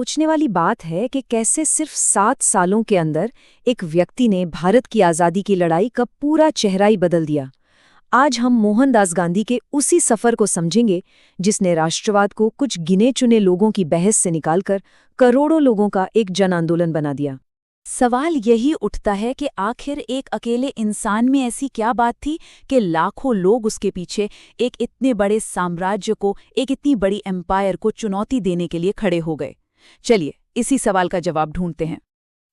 सोचने वाली बात है कि कैसे सिर्फ 7 सालों के अंदर एक व्यक्ति ने भारत की आज़ादी की लड़ाई का पूरा चेहरा ही बदल दिया। आज हम मोहनदास गांधी के उसी सफ़र को समझेंगे जिसने राष्ट्रवाद को कुछ गिने चुने लोगों की बहस से निकालकर करोड़ों लोगों का एक जन आंदोलन बना दिया। सवाल यही उठता है कि आखिर एक अकेले इंसान में ऐसी क्या बात थी कि लाखों लोग उसके पीछे एक इतने बड़े साम्राज्य को, एक इतनी बड़ी एम्पायर को चुनौती देने के लिए खड़े हो गए। चलिए इसी सवाल का जवाब ढूंढते हैं।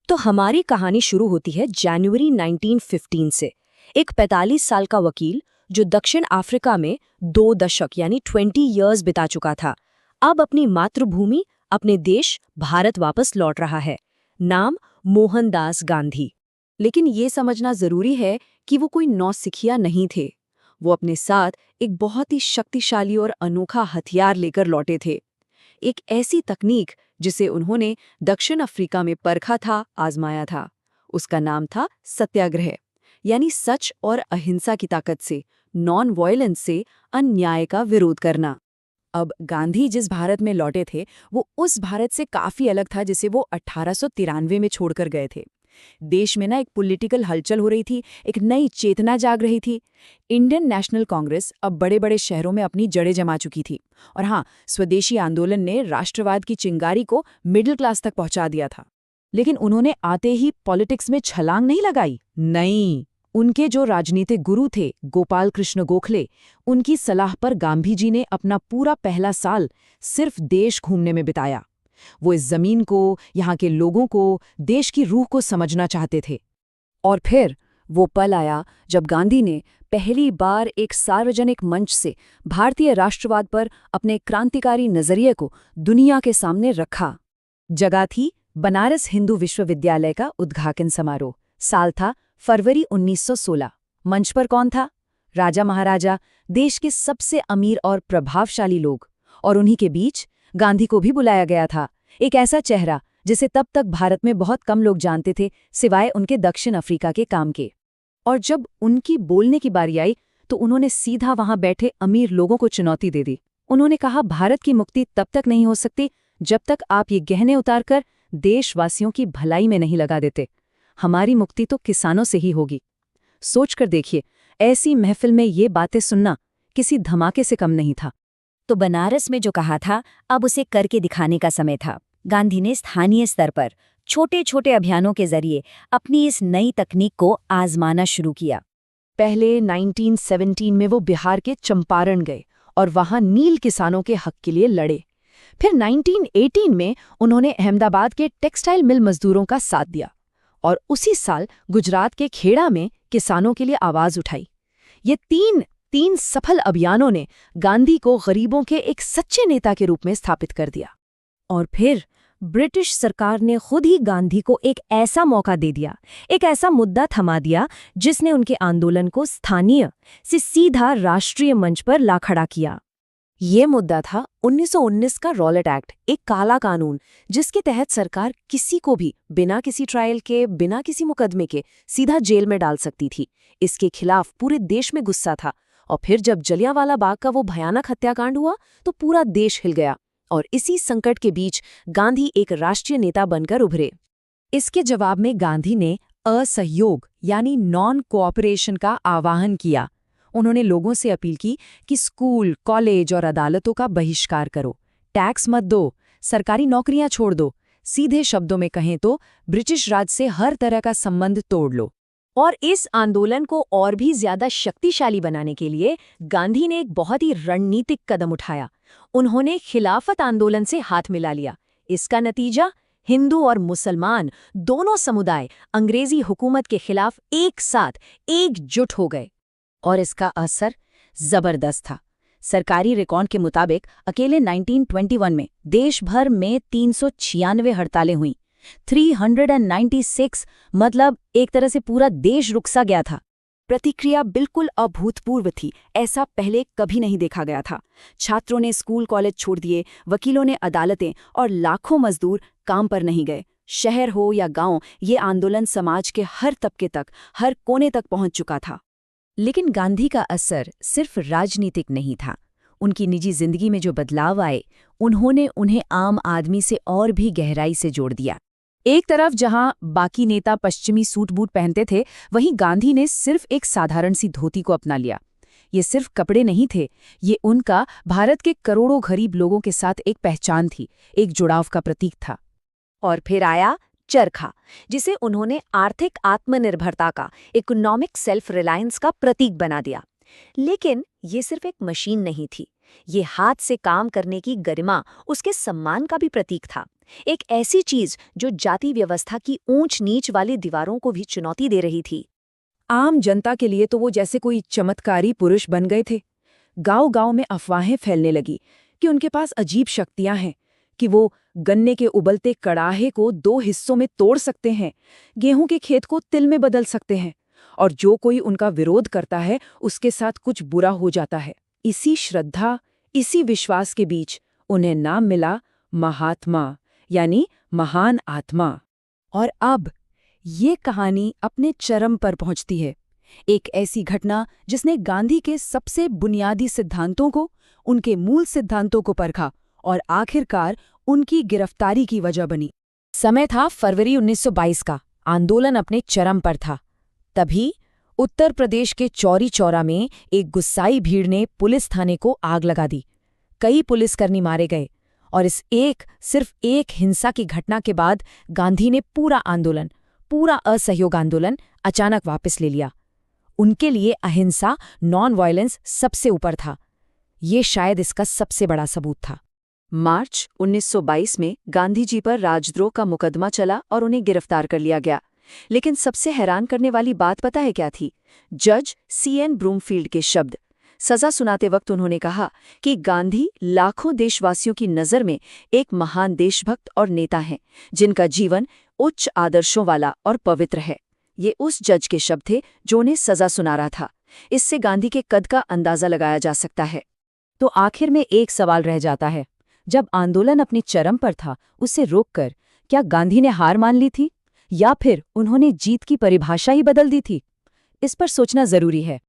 तो हमारी कहानी शुरू होती है जनवरी 1915 से। एक 45 साल का वकील जो दक्षिण अफ्रीका में 2 दशक यानी 20 इयर्स बिता चुका था, अब अपनी मातृभूमि, अपने देश भारत वापस लौट रहा है। नाम मोहनदास गांधी। लेकिन ये समझना जरूरी है कि वो कोई नौसिखिया नहीं थे। वो अपने साथ एक बहुत ही शक्तिशाली और अनोखा हथियार लेकर लौटे थे। एक ऐसी तकनीक जिसे उन्होंने दक्षिण अफ्रीका में परखा था, आजमाया था। उसका नाम था सत्याग्रह, यानी सच और अहिंसा की ताकत से, नॉन वायलेंस से अन्याय का विरोध करना। अब गांधी जिस भारत में लौटे थे वो उस भारत से काफी अलग था जिसे वो 1893 में छोड़कर गए थे। देश में ना एक पॉलिटिकल हलचल हो रही थी, एक नई चेतना जाग रही थी। इंडियन नेशनल कांग्रेस अब बड़े बड़े शहरों में अपनी जड़ें जमा चुकी थी। और हाँ, स्वदेशी आंदोलन ने राष्ट्रवाद की चिंगारी को मिडिल क्लास तक पहुंचा दिया था। लेकिन उन्होंने आते ही पॉलिटिक्स में छलांग नहीं लगाई। नहीं, उनके जो राजनीतिक गुरु थे गोपाल कृष्ण गोखले, उनकी सलाह पर गांधी जी ने अपना पूरा पहला साल सिर्फ देश घूमने में बिताया। वो इस जमीन को, यहाँ के लोगों को, देश की रूह को समझना चाहते थे। और फिर वो पल आया जब गांधी ने पहली बार एक सार्वजनिक मंच से भारतीय राष्ट्रवाद पर अपने क्रांतिकारी नजरिए को दुनिया के सामने रखा। जगह थी बनारस हिंदू विश्वविद्यालय का उद्घाटन समारोह। साल था फरवरी 1916। मंच पर कौन था? राजा महाराजा, देश के सबसे अमीर और प्रभावशाली लोग। और उन्हीं के बीच गांधी को भी बुलाया गया था, एक ऐसा चेहरा जिसे तब तक भारत में बहुत कम लोग जानते थे, सिवाय उनके दक्षिण अफ्रीका के काम के। और जब उनकी बोलने की बारी आई तो उन्होंने सीधा वहां बैठे अमीर लोगों को चुनौती दे दी। उन्होंने कहा, भारत की मुक्ति तब तक नहीं हो सकती जब तक आप ये गहने उतारकर देशवासियों की भलाई में नहीं लगा देते। हमारी मुक्ति तो किसानों से ही होगी। सोचकर देखिए, ऐसी महफिल में ये बातें सुनना किसी धमाके से कम नहीं था। तो बनारस में जो कहा था, अब उसे करके दिखाने का समय था। गांधी ने स्थानीय स्तर पर छोटे छोटे अभियानों के जरिए अपनी इस नई तकनीक को आजमाना शुरू किया। पहले 1917 में वो बिहार के चंपारण गए और वहां नील किसानों के हक के लिए लड़े। फिर 1918 में उन्होंने अहमदाबाद के टेक्सटाइल मिल मजदूरों का साथ दिया और उसी साल गुजरात के खेड़ा में किसानों के लिए आवाज उठाई। ये तीन सफल अभियानों ने गांधी को गरीबों के एक सच्चे नेता के रूप में स्थापित कर दिया। और फिर ब्रिटिश सरकार ने खुद ही गांधी को एक ऐसा मौका दे दिया, एक ऐसा मुद्दा थमा दिया जिसने उनके आंदोलन को स्थानीय से सीधा राष्ट्रीय मंच पर ला खड़ा किया। ये मुद्दा था 1919 का रॉलेट एक्ट, एक काला कानून जिसके तहत सरकार किसी को भी बिना किसी ट्रायल के, बिना किसी मुकदमे के सीधा जेल में डाल सकती थी। इसके खिलाफ पूरे देश में गुस्सा था। और फिर जब जलियांवाला बाग का वो भयानक हत्याकांड हुआ तो पूरा देश हिल गया। और इसी संकट के बीच गांधी एक राष्ट्रीय नेता बनकर उभरे। इसके जवाब में गांधी ने असहयोग यानी नॉन कोऑपरेशन का आह्वान किया। उन्होंने लोगों से अपील की कि स्कूल, कॉलेज और अदालतों का बहिष्कार करो, टैक्स मत दो, सरकारी नौकरियां छोड़ दो। सीधे शब्दों में कहें तो ब्रिटिश राज से हर तरह का संबंध तोड़ लो। और इस आंदोलन को और भी ज्यादा शक्तिशाली बनाने के लिए गांधी ने एक बहुत ही रणनीतिक कदम उठाया। उन्होंने खिलाफत आंदोलन से हाथ मिला लिया। इसका नतीजा, हिंदू और मुसलमान दोनों समुदाय अंग्रेजी हुकूमत के खिलाफ एक साथ एकजुट हो गए। और इसका असर जबरदस्त था। सरकारी रिकॉर्ड के मुताबिक अकेले 1921 में देश भर में 396 हड़तालें हुईं। 396, मतलब एक तरह से पूरा देश रुक सा गया था। प्रतिक्रिया बिल्कुल अभूतपूर्व थी, ऐसा पहले कभी नहीं देखा गया था। छात्रों ने स्कूल कॉलेज छोड़ दिए, वकीलों ने अदालतें, और लाखों मजदूर काम पर नहीं गए। शहर हो या गांव, ये आंदोलन समाज के हर तबके तक, हर कोने तक पहुंच चुका था। लेकिन गांधी का असर सिर्फ राजनीतिक नहीं था। उनकी निजी जिंदगी में जो बदलाव आए, उन्होंने उन्हें आम आदमी से और भी गहराई से जोड़ दिया। एक तरफ जहां बाकी नेता पश्चिमी सूट बूट पहनते थे, वहीं गांधी ने सिर्फ एक साधारण सी धोती को अपना लिया। ये सिर्फ कपड़े नहीं थे, ये उनका भारत के करोड़ों गरीब लोगों के साथ एक पहचान थी, एक जुड़ाव का प्रतीक था। और फिर आया चरखा, जिसे उन्होंने आर्थिक आत्मनिर्भरता का, इकोनॉमिक सेल्फ रिलायंस का प्रतीक बना दिया। लेकिन ये सिर्फ एक मशीन नहीं थी, ये हाथ से काम करने की गरिमा, उसके सम्मान का भी प्रतीक था। एक ऐसी चीज जो जाति व्यवस्था की ऊंच नीच वाली दीवारों को भी चुनौती दे रही थी। आम जनता के लिए तो वो जैसे कोई चमत्कारी पुरुष बन गए थे। गांव-गांव में अफवाहें फैलने लगी कि उनके पास अजीब शक्तियां हैं, कि वो गन्ने के उबलते कड़ाहे को 2 हिस्सों में तोड़ सकते हैं, गेहूं के खेत को तिल में बदल सकते हैं, और जो कोई उनका विरोध करता है उसके साथ कुछ बुरा हो जाता है। इसी श्रद्धा, इसी विश्वास के बीच उन्हें नाम मिला महात्मा, यानी महान आत्मा। और अब ये कहानी अपने चरम पर पहुंचती है। एक ऐसी घटना जिसने गांधी के सबसे बुनियादी सिद्धांतों को, उनके मूल सिद्धांतों को परखा और आखिरकार उनकी गिरफ्तारी की वजह बनी। समय था फरवरी 1922 का, आंदोलन अपने चरम पर था। तभी उत्तर प्रदेश के चौरी चौरा में एक गुस्साई भीड़ ने पुलिस थाने को आग लगा दी। कई पुलिसकर्मी मारे गए, और इस सिर्फ एक हिंसा की घटना के बाद गांधी ने पूरा असहयोग आंदोलन अचानक वापस ले लिया। उनके लिए अहिंसा, नॉन वायलेंस सबसे ऊपर था। ये शायद इसका सबसे बड़ा सबूत था। मार्च 1922 में गांधी जी पर राजद्रोह का मुकदमा चला और उन्हें गिरफ्तार कर लिया गया। लेकिन सबसे हैरान करने वाली बात पता है क्या थी? जज C.N. ब्रूमफील्ड के शब्द। सजा सुनाते वक्त उन्होंने कहा कि गांधी लाखों देशवासियों की नज़र में एक महान देशभक्त और नेता हैं, जिनका जीवन उच्च आदर्शों वाला और पवित्र है। ये उस जज के शब्द थे जो उन्हें सजा सुना रहा था। इससे गांधी के कद का अंदाजा लगाया जा सकता है। तो आखिर में एक सवाल रह जाता है, जब आंदोलन अपनी चरम पर था, उसे रोककर क्या गांधी ने हार मान ली थी, या फिर उन्होंने जीत की परिभाषा ही बदल दी थी? इस पर सोचना जरूरी है।